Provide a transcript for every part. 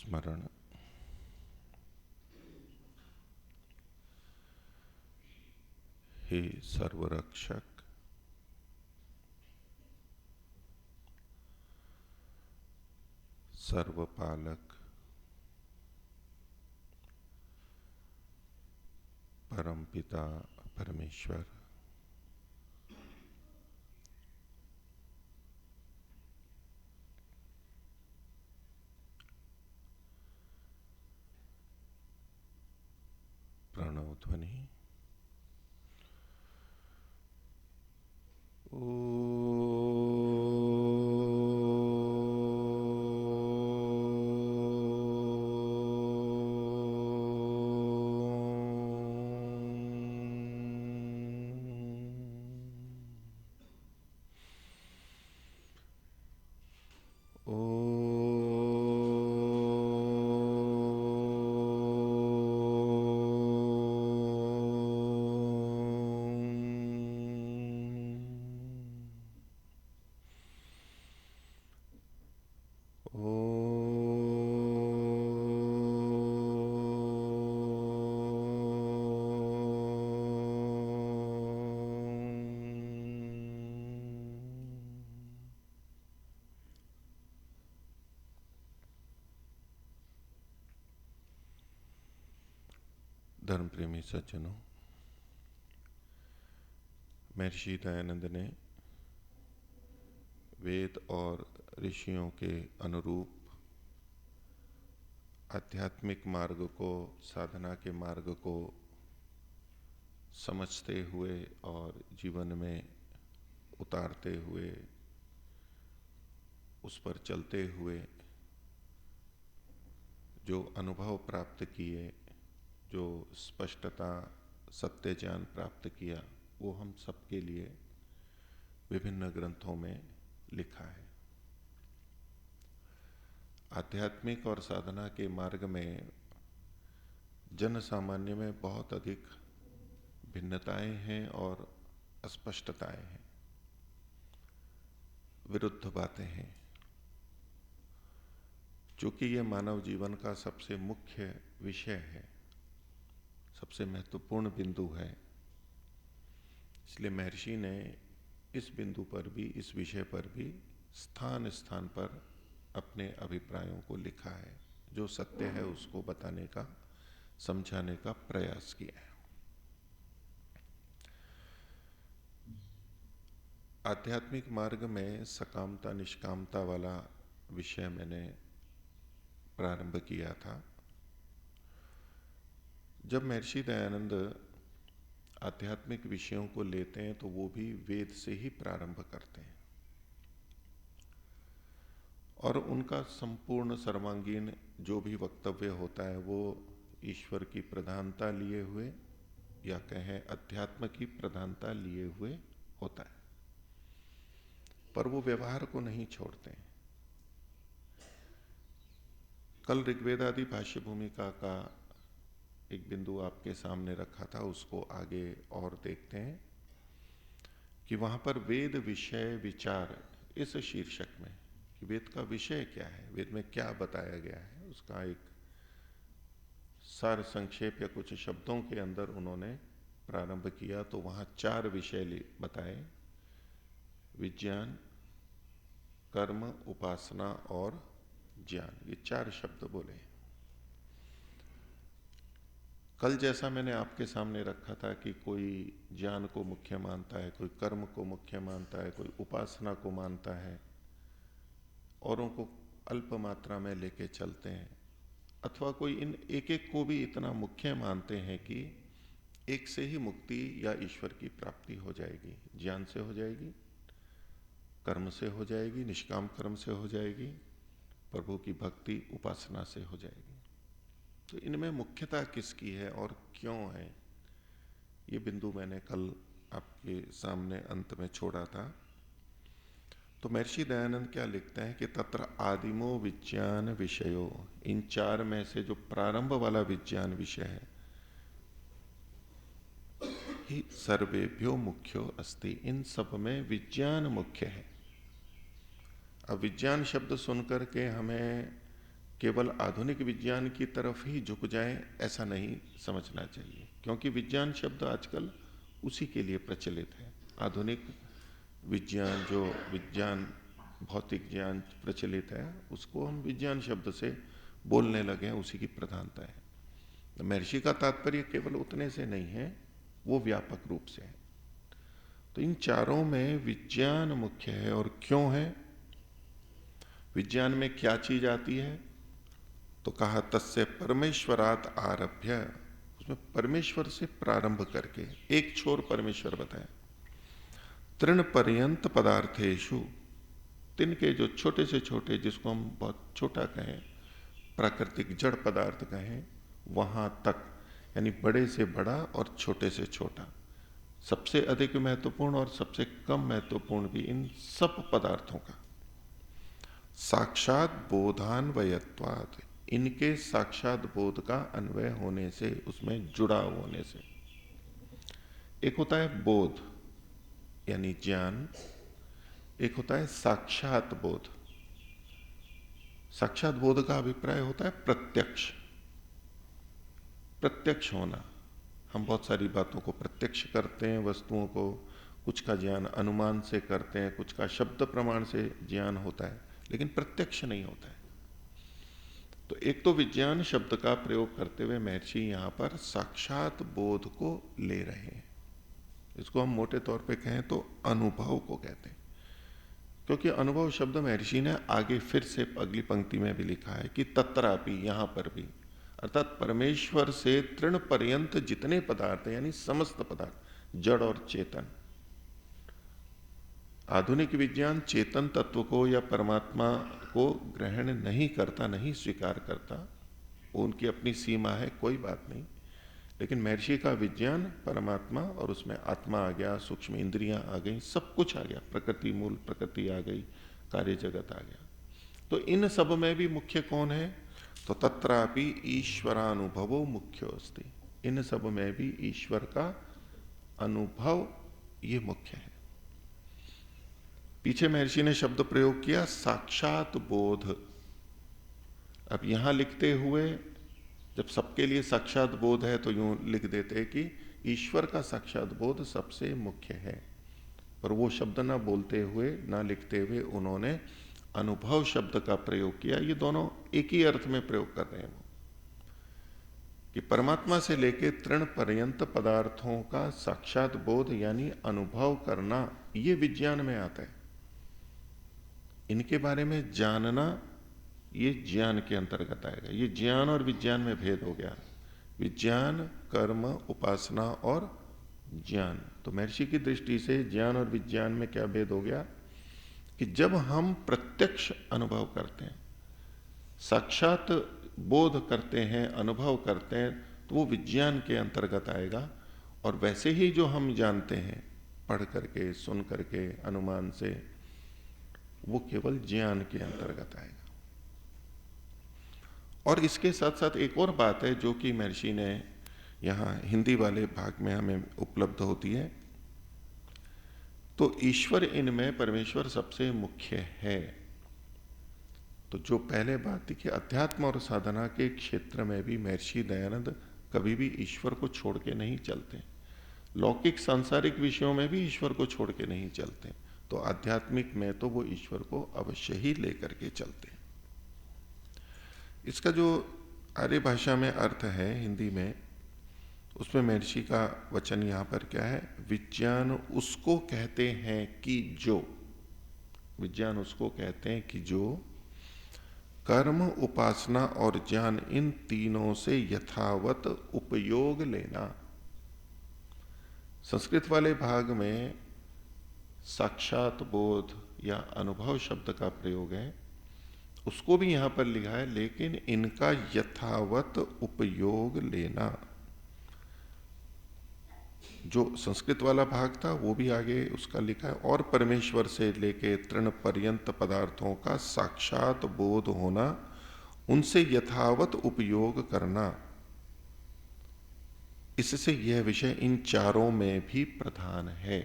स्मरण। हे सर्वरक्षक, सर्वपालक, परमपिता परमेश्वर, प्रणव ध्वनि। धर्म प्रेमी सज्जनों, महर्षि दयानंद ने वेद और ऋषियों के अनुरूप आध्यात्मिक मार्ग को, साधना के मार्ग को समझते हुए और जीवन में उतारते हुए, उस पर चलते हुए जो अनुभव प्राप्त किए, जो स्पष्टता, सत्य ज्ञान प्राप्त किया, वो हम सबके लिए विभिन्न ग्रंथों में लिखा है। आध्यात्मिक और साधना के मार्ग में जन सामान्य में बहुत अधिक भिन्नताएं हैं और अस्पष्टताएं हैं, विरुद्ध बातें हैं। चूंकि यह मानव जीवन का सबसे मुख्य विषय है, सबसे महत्वपूर्ण बिंदु है, इसलिए महर्षि ने इस बिंदु पर भी, इस विषय पर भी स्थान स्थान पर अपने अभिप्रायों को लिखा है। जो सत्य है उसको बताने का, समझाने का प्रयास किया है। आध्यात्मिक मार्ग में सकामता निष्कामता वाला विषय मैंने प्रारंभ किया था। जब महर्षि दयानंद आध्यात्मिक विषयों को लेते हैं तो वो भी वेद से ही प्रारंभ करते हैं और उनका संपूर्ण सर्वांगीण जो भी वक्तव्य होता है वो ईश्वर की प्रधानता लिए हुए, या कहें अध्यात्म की प्रधानता लिए हुए होता है, पर वो व्यवहार को नहीं छोड़ते हैं। कल ऋग्वेद आदि भाष्य भूमिका का एक बिंदु आपके सामने रखा था, उसको आगे और देखते हैं कि वहां पर वेद विषय विचार इस शीर्षक में कि वेद का विषय क्या है, वेद में क्या बताया गया है, उसका एक सार संक्षेप या कुछ शब्दों के अंदर उन्होंने प्रारंभ किया। तो वहां 4 विषय बताए: विज्ञान, कर्म, उपासना और ज्ञान। ये 4 शब्द बोले। कल जैसा मैंने आपके सामने रखा था कि कोई ज्ञान को मुख्य मानता है, कोई कर्म को मुख्य मानता है, कोई उपासना को मानता है, औरों को अल्प मात्रा में लेके चलते हैं, अथवा कोई इन एक एक को भी इतना मुख्य मानते हैं कि एक से ही मुक्ति या ईश्वर की प्राप्ति हो जाएगी। ज्ञान से हो जाएगी, कर्म से हो जाएगी, निष्काम कर्म से हो जाएगी, प्रभु की भक्ति उपासना से हो जाएगी। तो इनमें मुख्यता किसकी है और क्यों है, ये बिंदु मैंने कल आपके सामने अंत में छोड़ा था। तो महर्षि दयानंद क्या लिखते हैं कि तत्र आदिमो विज्ञान विषयो, इन 4 में से जो प्रारंभ वाला विज्ञान विषय है, ही सर्वेभ्यो मुख्यो अस्ति, इन सब में विज्ञान मुख्य है। अब विज्ञान शब्द सुनकर के हमें केवल आधुनिक विज्ञान की तरफ ही झुक जाएं ऐसा नहीं समझना चाहिए, क्योंकि विज्ञान शब्द आजकल उसी के लिए प्रचलित है। आधुनिक विज्ञान, जो विज्ञान भौतिक ज्ञान प्रचलित है, उसको हम विज्ञान शब्द से बोलने लगे हैं, उसी की प्रधानता है। महर्षि का तात्पर्य केवल उतने से नहीं है, वो व्यापक रूप से है। तो इन चारों में विज्ञान मुख्य है। और क्यों है? विज्ञान में क्या चीज आती है? तो कहा तस्य परमेश्वरात आरभ्य, उसमें परमेश्वर से प्रारंभ करके एक छोर परमेश्वर बताया। तृण पर्यंत पदार्थेषु, तिन के जो छोटे से छोटे, जिसको हम बहुत छोटा कहें, प्राकृतिक जड़ पदार्थ कहें, वहां तक, यानी बड़े से बड़ा और छोटे से छोटा, सबसे अधिक महत्वपूर्ण और सबसे कम महत्वपूर्ण भी, इन सब पदार्थों का साक्षात बोधान्वयत्वात्, इनके साक्षात बोध का अन्वय होने से, उसमें जुड़ाव होने से। एक होता है बोध यानी ज्ञान, एक होता है साक्षात बोध। साक्षात बोध का अभिप्राय होता है प्रत्यक्ष, प्रत्यक्ष होना। हम बहुत सारी बातों को प्रत्यक्ष करते हैं, वस्तुओं को, कुछ का ज्ञान अनुमान से करते हैं, कुछ का शब्द प्रमाण से ज्ञान होता है, लेकिन प्रत्यक्ष नहीं होता है। तो एक तो विज्ञान शब्द का प्रयोग करते हुए महर्षि यहां पर साक्षात बोध को ले रहे हैं। इसको हम मोटे तौर पे कहें तो अनुभव को कहते हैं, क्योंकि अनुभव शब्द महर्षि ने आगे फिर से अगली पंक्ति में भी लिखा है कि तत्रापि, यहां पर भी, अर्थात परमेश्वर से तृण पर्यंत जितने पदार्थ यानी समस्त पदार्थ, जड़ और चेतन। आधुनिक विज्ञान चेतन तत्व को या परमात्मा को ग्रहण नहीं करता, नहीं स्वीकार करता, उनकी अपनी सीमा है, कोई बात नहीं। लेकिन महर्षि का विज्ञान परमात्मा, और उसमें आत्मा आ गया, सूक्ष्म इंद्रियां आ गई, सब कुछ आ गया, प्रकृति, मूल प्रकृति आ गई, कार्य जगत आ गया। तो इन सब में भी मुख्य कौन है? तो तत्रापि ईश्वरानुभवो मुख्यो अस्ति, इन सब में भी ईश्वर का अनुभव ये मुख्य है। पीछे महर्षि ने शब्द प्रयोग किया साक्षात बोध। अब यहां लिखते हुए जब सबके लिए साक्षात बोध है तो यूं लिख देते कि ईश्वर का साक्षात बोध सबसे मुख्य है, पर वो शब्द ना बोलते हुए, ना लिखते हुए उन्होंने अनुभव शब्द का प्रयोग किया। ये दोनों एक ही अर्थ में प्रयोग कर रहे हैं वो, कि परमात्मा से लेके तृण पर्यंत पदार्थों का साक्षात बोध यानी अनुभव करना, ये विज्ञान में आता है। इनके बारे में जानना ये ज्ञान के अंतर्गत आएगा। ये ज्ञान और विज्ञान में भेद हो गया। विज्ञान, कर्म, उपासना और ज्ञान। तो महर्षि की दृष्टि से ज्ञान और विज्ञान में क्या भेद हो गया कि जब हम प्रत्यक्ष अनुभव करते हैं, साक्षात बोध करते हैं, अनुभव करते हैं, तो वो विज्ञान के अंतर्गत आएगा। और वैसे ही जो हम जानते हैं पढ़ करके, सुन करके, अनुमान से, वो केवल ज्ञान के अंतर्गत आएगा। और इसके साथ साथ एक और बात है जो कि महर्षि ने यहाँ हिंदी वाले भाग में हमें उपलब्ध होती है। तो ईश्वर इनमें, परमेश्वर सबसे मुख्य है। तो जो पहले बात थी कि अध्यात्म और साधना के क्षेत्र में भी महर्षि दयानंद कभी भी ईश्वर को छोड़ के नहीं चलते। लौकिक सांसारिक विषयों में भी ईश्वर को छोड़ के नहीं चलते, तो आध्यात्मिक में तो वो ईश्वर को अवश्य ही लेकर के चलते हैं। इसका जो आर्य भाषा में अर्थ है हिंदी में, उसमें महर्षि का वचन यहां पर क्या है? विज्ञान उसको कहते हैं कि जो, विज्ञान उसको कहते हैं कि जो कर्म, उपासना और ज्ञान, इन तीनों से यथावत उपयोग लेना। संस्कृत वाले भाग में साक्षात बोध या अनुभव शब्द का प्रयोग है, उसको भी यहां पर लिखा है, लेकिन इनका यथावत उपयोग लेना। जो संस्कृत वाला भाग था वो भी आगे उसका लिखा है, और परमेश्वर से लेके तृण पर्यंत पदार्थों का साक्षात बोध होना, उनसे यथावत उपयोग करना। इससे यह विषय इन चारों में भी प्रधान है।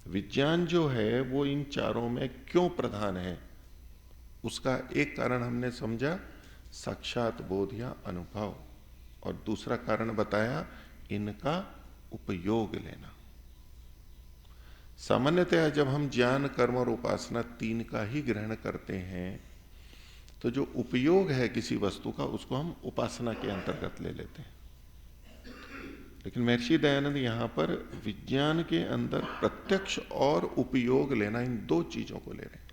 विज्ञान जो है वो इन चारों में क्यों प्रधान है, उसका एक कारण हमने समझा साक्षात बोध या अनुभव, और दूसरा कारण बताया इनका उपयोग लेना। सामान्यतः जब हम ज्ञान, कर्म और उपासना तीन का ही ग्रहण करते हैं तो जो उपयोग है किसी वस्तु का उसको हम उपासना के अंतर्गत ले लेते हैं। लेकिन महर्षि दयानंद यहां पर विज्ञान के अंदर प्रत्यक्ष और उपयोग लेना, इन दो चीजों को ले रहे हैं।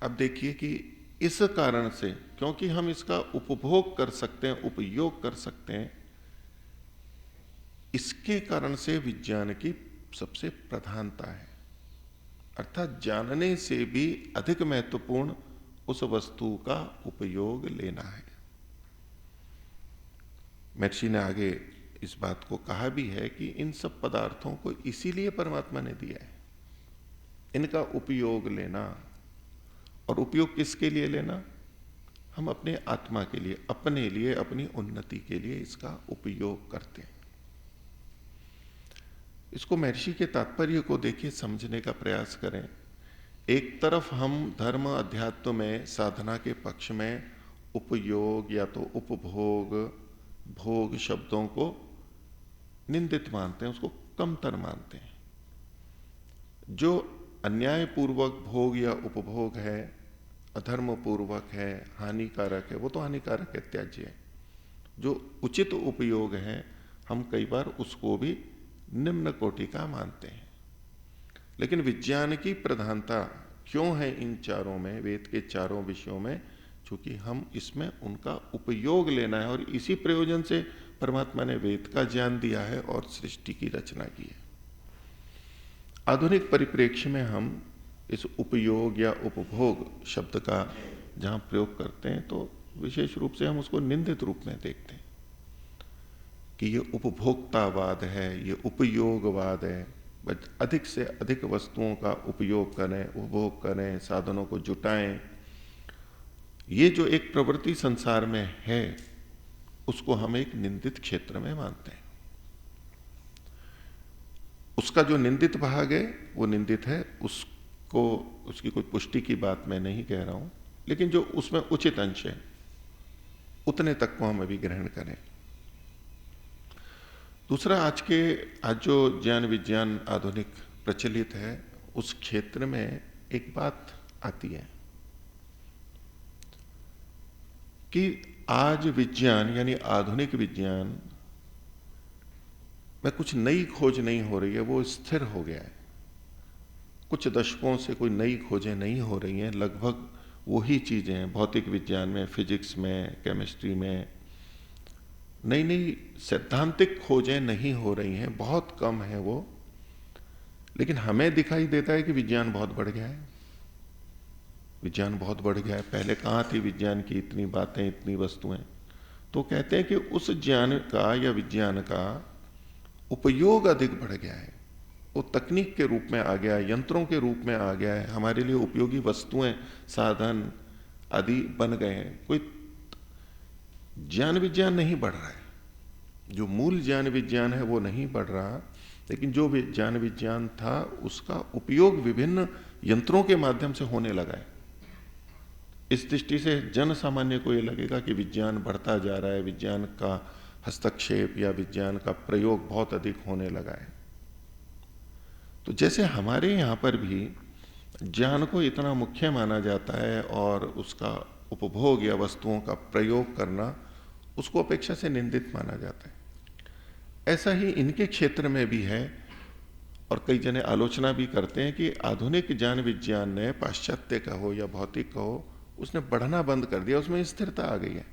अब देखिए कि इस कारण से, क्योंकि हम इसका उपभोग कर सकते हैं, उपयोग कर सकते हैं, इसके कारण से विज्ञान की सबसे प्रधानता है। अर्थात जानने से भी अधिक महत्वपूर्ण उस वस्तु का उपयोग लेना है। महर्षि ने आगे इस बात को कहा भी है कि इन सब पदार्थों को इसीलिए परमात्मा ने दिया है, इनका उपयोग लेना। और उपयोग किसके लिए लेना? हम अपने आत्मा के लिए, अपने लिए, अपनी उन्नति के लिए इसका उपयोग करते हैं। इसको महर्षि के तात्पर्य को देखिए, समझने का प्रयास करें। एक तरफ हम धर्म अध्यात्म में साधना के पक्ष में उपयोग या तो उपभोग, भोग शब्दों को निंदित मानते हैं, उसको कमतर मानते हैं। जो अन्यायपूर्वक भोग या उपभोग है, अधर्म पूर्वक है, हानिकारक है, वो तो हानिकारक है, त्याज्य है। जो उचित उपयोग है हम कई बार उसको भी निम्न कोटि का मानते हैं। लेकिन विज्ञान की प्रधानता क्यों है इन चारों में, वेद के चारों विषयों में? चूंकि हम इसमें उनका उपयोग लेना है, और इसी प्रयोजन से परमात्मा ने वेद का ज्ञान दिया है और सृष्टि की रचना की है। आधुनिक परिप्रेक्ष्य में हम इस उपयोग या उपभोग शब्द का जहां प्रयोग करते हैं तो विशेष रूप से हम उसको निंदित रूप में देखते हैं कि ये उपभोक्तावाद है, ये उपयोगवाद है। बस अधिक से अधिक वस्तुओं का उपयोग करें, उपभोग करें, साधनों को जुटाएं। ये जो एक प्रवृत्ति संसार में है उसको हम एक निंदित क्षेत्र में मानते हैं। उसका जो निंदित भाग है वो निंदित है, उसको, उसकी कोई पुष्टि की बात मैं नहीं कह रहा हूं, लेकिन जो उसमें उचित अंश है उतने तक को हम अभी ग्रहण करें। दूसरा, आज जो ज्ञान विज्ञान आधुनिक प्रचलित है उस क्षेत्र में एक बात आती है कि आज विज्ञान यानी आधुनिक विज्ञान में कुछ नई खोज नहीं हो रही है, वो स्थिर हो गया है। कुछ दशकों से कोई नई खोजें नहीं हो रही हैं, लगभग वही चीजें हैं। भौतिक विज्ञान में, फिजिक्स में, केमिस्ट्री में नई नई सैद्धांतिक खोजें नहीं हो रही हैं, बहुत कम है वो। लेकिन हमें दिखाई देता है कि विज्ञान बहुत बढ़ गया है, विज्ञान बहुत बढ़ गया है। पहले कहाँ थी विज्ञान की इतनी बातें, इतनी वस्तुएं? तो कहते हैं कि उस ज्ञान का या विज्ञान का उपयोग अधिक बढ़ गया है, वो तकनीक के रूप में आ गया है, यंत्रों के रूप में आ गया है, हमारे लिए उपयोगी वस्तुएं, साधन आदि बन गए हैं। कोई ज्ञान विज्ञान नहीं बढ़ रहा है, जो मूल ज्ञान विज्ञान है वो नहीं बढ़ रहा, लेकिन जो ज्ञान विज्ञान था उसका उपयोग विभिन्न यंत्रों के माध्यम से होने लगा है। इस दृष्टि से जन सामान्य को ये लगेगा कि विज्ञान बढ़ता जा रहा है, विज्ञान का हस्तक्षेप या विज्ञान का प्रयोग बहुत अधिक होने लगा है। तो जैसे हमारे यहां पर भी ज्ञान को इतना मुख्य माना जाता है और उसका उपभोग या वस्तुओं का प्रयोग करना उसको अपेक्षा से निंदित माना जाता है, ऐसा ही इनके क्षेत्र में भी है। और कई जने आलोचना भी करते हैं कि आधुनिक ज्ञान विज्ञान ने, पाश्चात्य का हो या भौतिक का हो, उसने बढ़ना बंद कर दिया, उसमें स्थिरता आ गई है।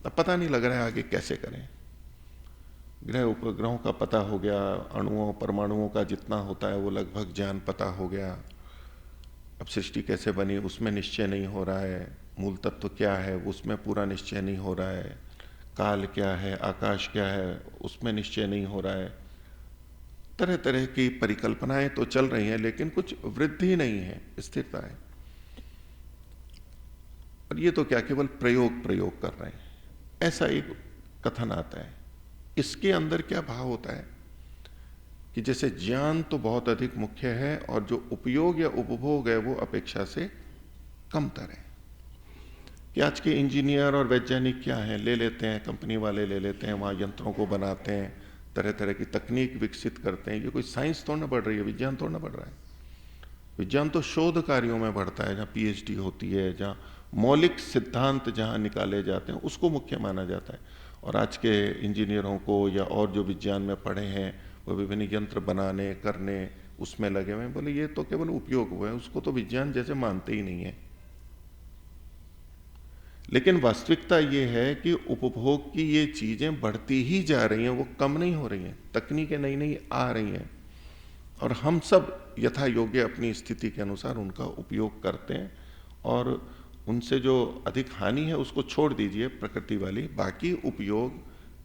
अब पता नहीं लग रहा है आगे कैसे करें। ग्रह उपग्रहों का पता हो गया, अणुओं परमाणुओं का जितना होता है वो लगभग ज्ञान पता हो गया। अब सृष्टि कैसे बनी उसमें निश्चय नहीं हो रहा है, मूल तत्व क्या है उसमें पूरा निश्चय नहीं हो रहा है, काल क्या है, आकाश क्या है उसमें निश्चय नहीं हो रहा है। तरह तरह की परिकल्पनाएं तो चल रही हैं, लेकिन कुछ वृद्धि नहीं है, स्थिरता है। और ये तो क्या केवल प्रयोग कर रहे हैं, ऐसा एक कथन आता है। इसके अंदर क्या भाव होता है कि जैसे ज्ञान तो बहुत अधिक मुख्य है और जो उपयोग या उपभोग है वो अपेक्षा से कमतर है। कि आज के इंजीनियर और वैज्ञानिक क्या हैं, ले लेते हैं, कंपनी वाले ले लेते हैं, वहाँ यंत्रों को बनाते हैं, तरह तरह की तकनीक विकसित करते हैं। ये कोई साइंस थोड़ा ना बढ़ रही है, विज्ञान थोड़ा ना बढ़ रहा है। विज्ञान तो शोध कार्यों में बढ़ता है, जहाँ पीएचडी होती है, जहाँ मौलिक सिद्धांत जहाँ निकाले जाते हैं उसको मुख्य माना जाता है। और आज के इंजीनियरों को या और जो विज्ञान में पढ़े हैं वो विभिन्न यंत्र बनाने करने उसमें लगे हुए हैं, बोले ये तो केवल उपयोग हुआ है, उसको तो विज्ञान जैसे मानते ही नहीं है। लेकिन वास्तविकता ये है कि उपभोग की ये चीजें बढ़ती ही जा रही हैं, वो कम नहीं हो रही हैं, तकनीकें नई नई आ रही हैं और हम सब यथा योग्य अपनी स्थिति के अनुसार उनका उपयोग करते हैं। और उनसे जो अधिक हानि है उसको छोड़ दीजिए, प्रकृति वाली, बाकी उपयोग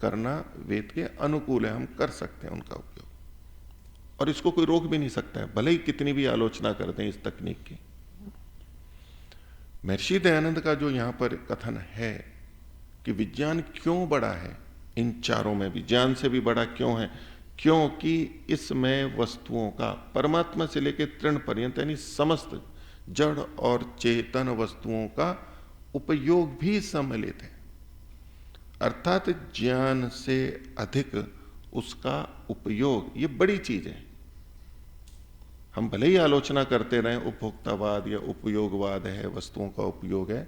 करना वेद के अनुकूल है, हम कर सकते हैं उनका उपयोग और इसको कोई रोक भी नहीं सकता है, भले ही कितनी भी आलोचना कर दें इस तकनीक की। महर्षि दयानंद का जो यहां पर कथन है कि विज्ञान क्यों बड़ा है, इन चारों में विज्ञान से भी बड़ा क्यों है, क्योंकि इसमें वस्तुओं का परमात्मा से लेकर तृण पर्यंत यानी समस्त जड़ और चेतन वस्तुओं का उपयोग भी सम्मिलित है। अर्थात ज्ञान से अधिक उसका उपयोग, ये बड़ी चीज है। हम भले ही आलोचना करते रहें उपभोक्तावाद या उपयोगवाद है, वस्तुओं का उपयोग है,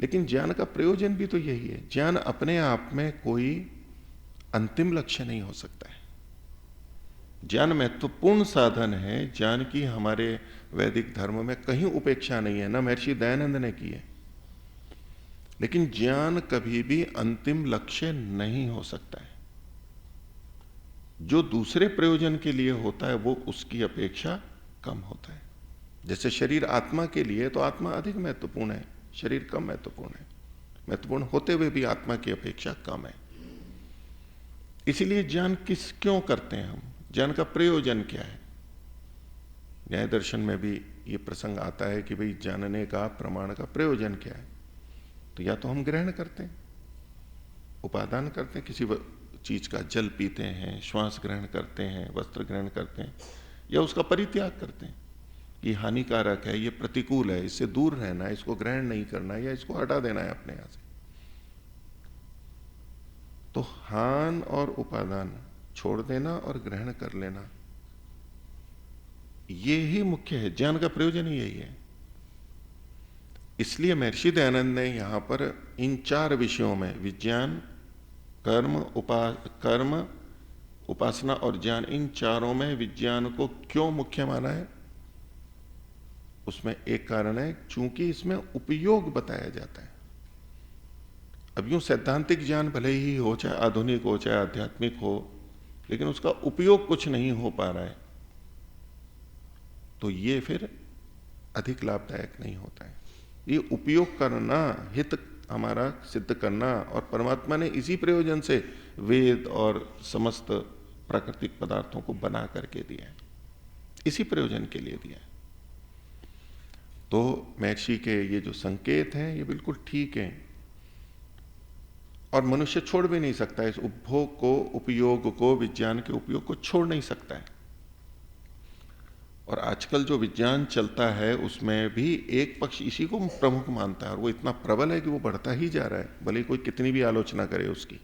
लेकिन ज्ञान का प्रयोजन भी तो यही है। ज्ञान अपने आप में कोई अंतिम लक्ष्य नहीं हो सकता है। ज्ञान महत्वपूर्ण साधन है, ज्ञान की हमारे वैदिक धर्म में कहीं उपेक्षा नहीं है, न महर्षि दयानंद ने की है। लेकिन ज्ञान कभी भी अंतिम लक्ष्य नहीं हो सकता है। जो दूसरे प्रयोजन के लिए होता है वो उसकी अपेक्षा कम होता है। जैसे शरीर आत्मा के लिए, तो आत्मा अधिक महत्वपूर्ण है, शरीर कम महत्वपूर्ण है, महत्वपूर्ण होते हुए भी आत्मा की अपेक्षा कम है। इसीलिए ज्ञान क्यों करते हैं हम, ज्ञान का प्रयोजन क्या है। न्याय दर्शन में भी ये प्रसंग आता है कि भाई जानने का प्रमाण का प्रयोजन क्या है। तो या तो हम ग्रहण करते हैं, उपादान करते हैं, किसी चीज का जल पीते हैं, श्वास ग्रहण करते हैं, वस्त्र ग्रहण करते हैं, या उसका परित्याग करते हैं कि हानिकारक है, ये प्रतिकूल है, इससे दूर रहना है, इसको ग्रहण नहीं करना है या इसको हटा देना है अपने यहां से। तो हान और उपादान छोड़ देना और ग्रहण कर लेना, ये ही मुख्य है, ज्ञान का प्रयोजन ही यही है। इसलिए महर्षि दयानंद ने यहां पर इन चार विषयों में विज्ञान, कर्म, उपासना और ज्ञान, इन चारों में विज्ञान को क्यों मुख्य माना है। उसमें एक कारण है चूंकि इसमें उपयोग बताया जाता है। अब यूं सैद्धांतिक ज्ञान भले ही हो, चाहे आधुनिक हो चाहे आध्यात्मिक हो, लेकिन उसका उपयोग कुछ नहीं हो पा रहा है, तो ये फिर अधिक लाभदायक नहीं होता है। ये उपयोग करना, हित हमारा सिद्ध करना, और परमात्मा ने इसी प्रयोजन से वेद और समस्त प्राकृतिक पदार्थों को बना करके दिया है, इसी प्रयोजन के लिए दिया है। तो महर्षि के ये जो संकेत हैं ये बिल्कुल ठीक हैं और मनुष्य छोड़ भी नहीं सकता है। इस उपभोग को, उपयोग को, विज्ञान के उपयोग को छोड़ नहीं सकता है। और आजकल जो विज्ञान चलता है उसमें भी एक पक्ष इसी को प्रमुख मानता है और वो इतना प्रबल है कि वो बढ़ता ही जा रहा है, भले कोई कितनी भी आलोचना करे उसकी।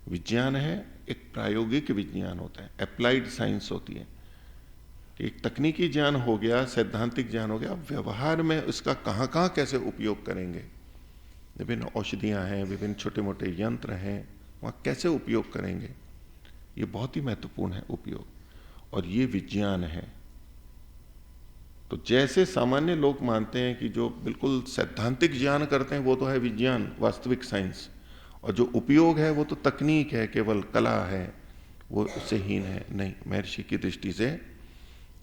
विज्ञान है एक प्रायोगिक विज्ञान होता है, अप्लाइड साइंस होती है। एक तकनीकी ज्ञान हो गया, सैद्धांतिक ज्ञान हो गया, अब व्यवहार में इसका कहां कहां कैसे उपयोग करेंगे, विभिन्न औषधियां हैं, विभिन्न छोटे मोटे यंत्र हैं, वहां कैसे उपयोग करेंगे, ये बहुत ही महत्वपूर्ण है उपयोग, और ये विज्ञान है। तो जैसे सामान्य लोग मानते हैं कि जो बिल्कुल सैद्धांतिक ज्ञान करते हैं वो तो है विज्ञान, वास्तविक साइंस, और जो उपयोग है वो तो तकनीक है, केवल कला है, वो उससे हीन है। नहीं, महर्षि की दृष्टि से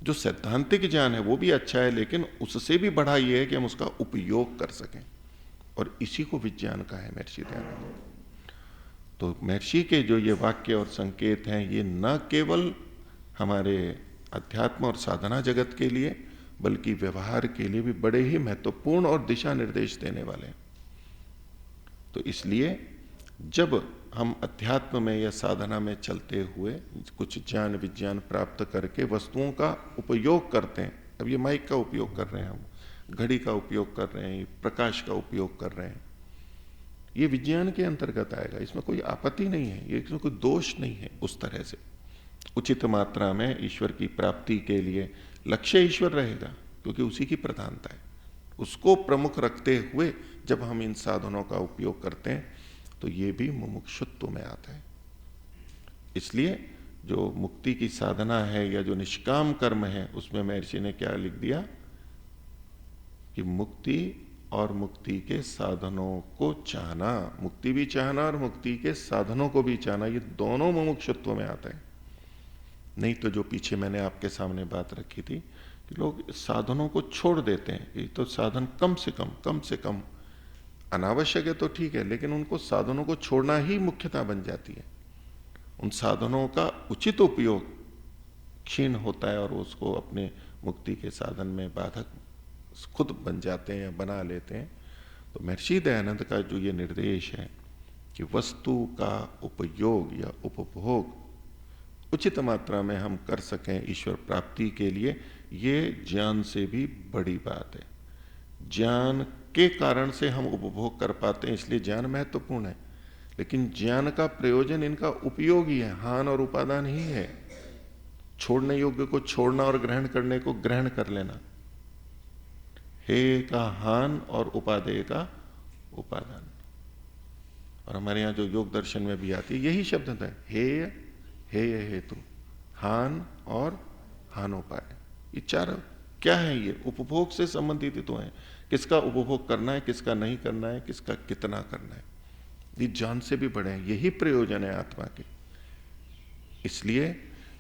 जो सैद्धांतिक ज्ञान है वो भी अच्छा है, लेकिन उससे भी बड़ा ये है कि हम उसका उपयोग कर सकें, और इसी को विज्ञान का है महर्षि दयानंद। तो महर्षि के जो ये वाक्य और संकेत हैं ये न केवल हमारे अध्यात्म और साधना जगत के लिए बल्कि व्यवहार के लिए भी बड़े ही महत्वपूर्ण और दिशा निर्देश देने वाले हैं। तो इसलिए जब हम अध्यात्म में या साधना में चलते हुए कुछ ज्ञान विज्ञान प्राप्त करके वस्तुओं का उपयोग करते हैं, अब ये माइक का उपयोग कर रहे हैं हम, घड़ी का उपयोग कर रहे हैं, प्रकाश का उपयोग कर रहे हैं, ये विज्ञान के अंतर्गत आएगा, इसमें कोई आपत्ति नहीं है, ये इसमें कोई दोष नहीं है। उस तरह से उचित मात्रा में ईश्वर की प्राप्ति के लिए लक्ष्य ईश्वर रहेगा, क्योंकि उसी की प्रधानता है। उसको प्रमुख रखते हुए जब हम इन साधनों का उपयोग करते हैं तो ये भी मुमुक्षुत्व में आता है। इसलिए जो मुक्ति की साधना है या जो निष्काम कर्म है, उसमें महर्षि ने क्या लिख दिया कि मुक्ति और मुक्ति के साधनों को चाहना, मुक्ति भी चाहना और मुक्ति के साधनों को भी चाहना, ये दोनों मुमुक्षुत्व में आता है। नहीं तो जो पीछे मैंने आपके सामने बात रखी थी कि लोग साधनों को छोड़ देते हैं, ये तो साधन कम से कम अनावश्यक है तो ठीक है, लेकिन उनको साधनों को छोड़ना ही मुख्यता बन जाती है। उन साधनों का उचित उपयोग क्षीण होता है और उसको अपने मुक्ति के साधन में बाधक खुद बन जाते हैं या बना लेते हैं। तो महर्षि दयानंद का जो ये निर्देश है कि वस्तु का उपयोग या उपभोग उचित मात्रा में हम कर सकें ईश्वर प्राप्ति के लिए, ये ज्ञान से भी बड़ी बात है। ज्ञान के कारण से हम उपभोग कर पाते हैं, इसलिए ज्ञान महत्वपूर्ण है, लेकिन ज्ञान का प्रयोजन इनका उपयोग ही है, हान और उपादान ही है। छोड़ने योग्य को छोड़ना और ग्रहण करने को ग्रहण कर लेना, हे का हान और उपादेय का उपादान। और हमारे यहां जो योग दर्शन में भी आती है यही शब्द है, हे हेतु, हान और हानोपाय। ये चार क्या है? ये उपभोग से संबंधित तो है, किसका उपभोग करना है, किसका नहीं करना है, किसका कितना करना है, ये जान से भी बड़े हैं। यही प्रयोजन है आत्मा के। इसलिए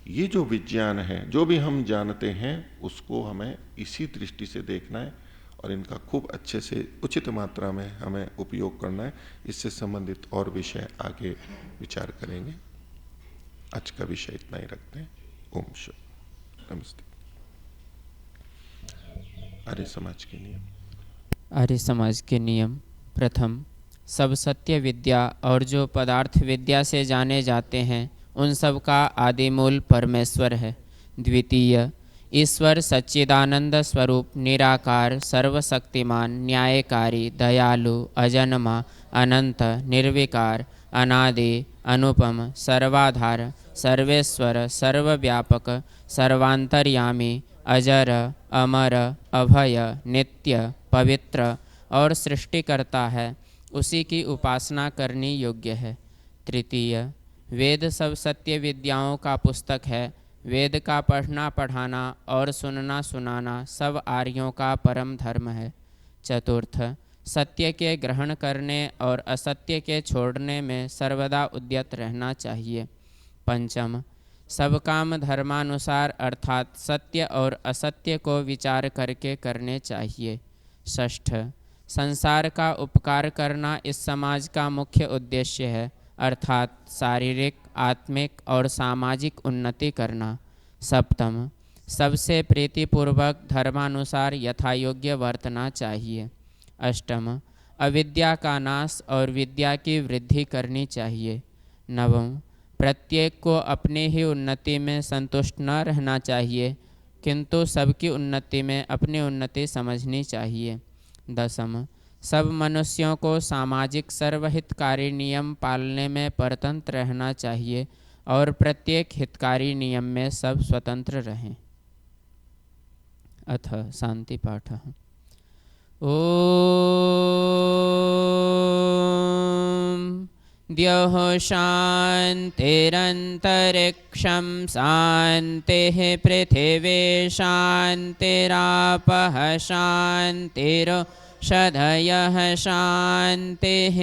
ये जो विज्ञान है, जो भी हम जानते हैं, उसको हमें इसी दृष्टि से देखना है और इनका खूब अच्छे से उचित मात्रा में हमें उपयोग करना है। इससे संबंधित और विषय आगे विचार करेंगे। आज का विषय इतना ही रखते हैं। ओम शांति। नमस्ते। आर्य समाज के नियम। आर्य समाज के नियम। प्रथम, सब सत्य विद्या और जो पदार्थ विद्या से जाने जाते हैं उन सब का आदि मूल परमेश्वर है। द्वितीय, ईश्वर सच्चिदानंद स्वरूप निराकार सर्वशक्तिमान न्यायकारी दयालु अजन्मा अनंत निर्विकार अनादि अनुपम सर्वाधार सर्वेश्वर सर्वव्यापक सर्वांतर्यामी अजर अमर अभय नित्य पवित्र और सृष्टिकर्ता है, उसी की उपासना करनी योग्य है। तृतीय, वेद सब सत्य विद्याओं का पुस्तक है। वेद का पढ़ना पढ़ाना और सुनना सुनाना सब आर्यों का परम धर्म है। चतुर्थ, सत्य के ग्रहण करने और असत्य के छोड़ने में सर्वदा उद्यत रहना चाहिए। पंचम, सब काम धर्मानुसार अर्थात सत्य और असत्य को विचार करके करने चाहिए। षष्ठ, संसार का उपकार करना इस समाज का मुख्य उद्देश्य है, अर्थात शारीरिक आत्मिक और सामाजिक उन्नति करना। सप्तम, सबसे प्रीतिपूर्वक धर्मानुसार यथायोग्य वर्तना चाहिए। अष्टम, अविद्या का नाश और विद्या की वृद्धि करनी चाहिए। नवम, प्रत्येक को अपनी ही उन्नति में संतुष्ट न रहना चाहिए, किंतु सबकी उन्नति में अपनी उन्नति समझनी चाहिए। दसम, सब मनुष्यों को सामाजिक सर्वहितकारी नियम पालने में परतंत्र रहना चाहिए और प्रत्येक हितकारी नियम में सब स्वतंत्र रहें। अथ शांति पाठ। ओम द्यौः शान्तिरन्तरिक्षं शान्तिः पृथिवी शान्तिरापः शान्तिरोषधयः शान्तिः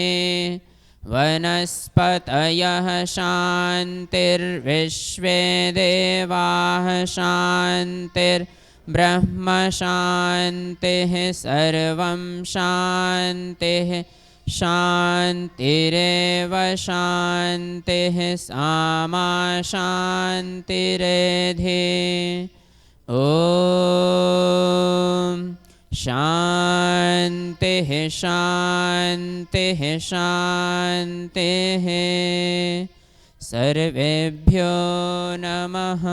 वनस्पतयः शान्तिर्विश्वे देवाः शान्तिर्ब्रह्म शान्तिः सर्वं शान्तिः शान्तिरेव शान्तिः सामा शान्तिरेधि। ॐ शान्तिः शान्तिः शान्तिः। सर्वेभ्यो नमः।